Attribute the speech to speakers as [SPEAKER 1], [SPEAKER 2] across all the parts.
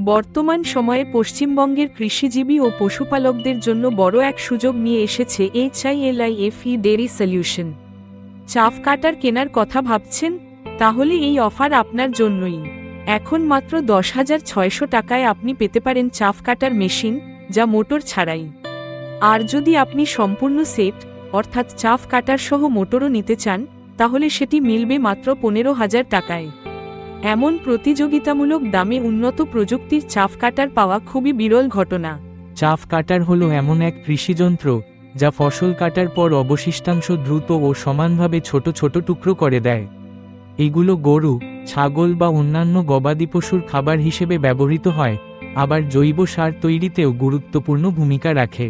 [SPEAKER 1] বর্তমান সময়ে পশ্চিমবঙ্গের কৃষিজীবী ও পশুপালকদের জন্য বড় এক সুযোগ নিয়ে এসেছে HILIFE ডেয়ারি সলিউশন। চাফ কাটার কেনার কথা ভাবছেন? তাহলে এই অফার আপনার জন্যই। এখন মাত্র 10,600 টাকায় আপনি পেতে পারেন চাফ কাটার মেশিন, যা মোটর ছাড়াই। আর যদি আপনি সম্পূর্ণ সেট অর্থাৎ চাফ কাটার সহ মোটরও নিতে চান, তাহলে সেটি মিলবে মাত্র 15,000 টাকায়। এমন প্রতিযোগিতামূলক দামে উন্নত প্রযুক্তির চাফ কাটার পাওয়া খুবই বিরল ঘটনা।
[SPEAKER 2] চাফ কাটার হলো এমন এক কৃষিযন্ত্র যা ফসল কাটার পর অবশিষ্টাংশ দ্রুত ও সমানভাবে ছোট ছোট টুকরো করে দেয়। এগুলো গরু, ছাগল বা অন্যান্য গবাদি পশুর খাবার হিসেবে ব্যবহৃত হয়, আবার জৈব সার তৈরিতেও গুরুত্বপূর্ণ ভূমিকা রাখে।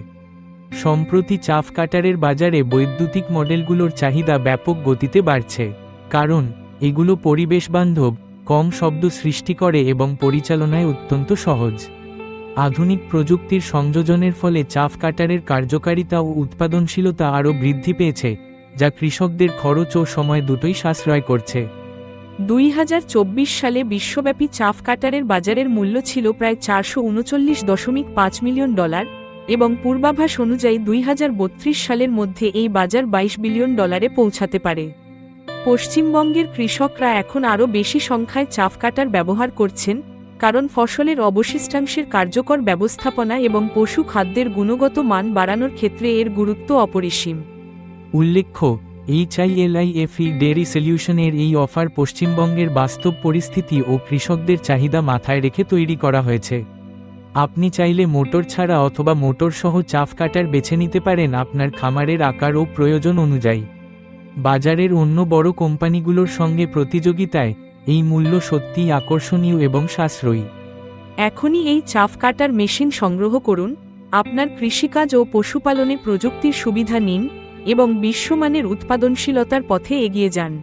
[SPEAKER 2] সম্প্রতি চাফ কাটারের বাজারে বৈদ্যুতিক মডেলগুলোর চাহিদা ব্যাপক গতিতে বাড়ছে, কারণ এগুলো পরিবেশবান্ধব, কম শব্দ সৃষ্টি করে এবং পরিচালনায় অত্যন্ত সহজ। আধুনিক প্রযুক্তির সংযোজনের ফলে চাফ কাটারের কার্যকারিতা ও উৎপাদনশীলতা আরও বৃদ্ধি পেয়েছে, যা কৃষকদের খরচ ও সময় দুটোই সাশ্রয় করছে।
[SPEAKER 1] 2024 সালে বিশ্বব্যাপী চাফ কাটারের বাজারের মূল্য ছিল প্রায় $439.5 মিলিয়ন, এবং পূর্বাভাস অনুযায়ী 2032 সালের মধ্যে এই বাজার $22 বিলিয়ন পৌঁছাতে পারে। পশ্চিমবঙ্গের কৃষকরা এখন আরও বেশি সংখ্যায় চাফ কাটার ব্যবহার করছেন, কারণ ফসলের অবশিষ্টাংশের কার্যকর ব্যবস্থাপনা এবং পশু খাদ্যের গুণগত মান বাড়ানোর ক্ষেত্রে এর গুরুত্ব অপরিসীম।
[SPEAKER 2] উল্লেখ্য, HILIFE ডেয়ারি সলিউশনের এই অফার পশ্চিমবঙ্গের বাস্তব পরিস্থিতি ও কৃষকদের চাহিদা মাথায় রেখে তৈরি করা হয়েছে। আপনি চাইলে মোটর ছাড়া অথবা মোটর সহ চাফ কাটার বেছে নিতে পারেন আপনার খামারের আকার ও প্রয়োজন অনুযায়ী। বাজারের অন্য বড় কোম্পানিগুলোর সঙ্গে প্রতিযোগিতায় এই মূল্য সত্যিই আকর্ষণীয় এবং সাশ্রয়ী।
[SPEAKER 1] এখনই এই চাফ কাটার মেশিন সংগ্রহ করুন, আপনার কৃষিকাজ ও পশুপালনে প্রযুক্তির সুবিধা নিন এবং বিশ্বমানের উৎপাদনশীলতার পথে এগিয়ে যান।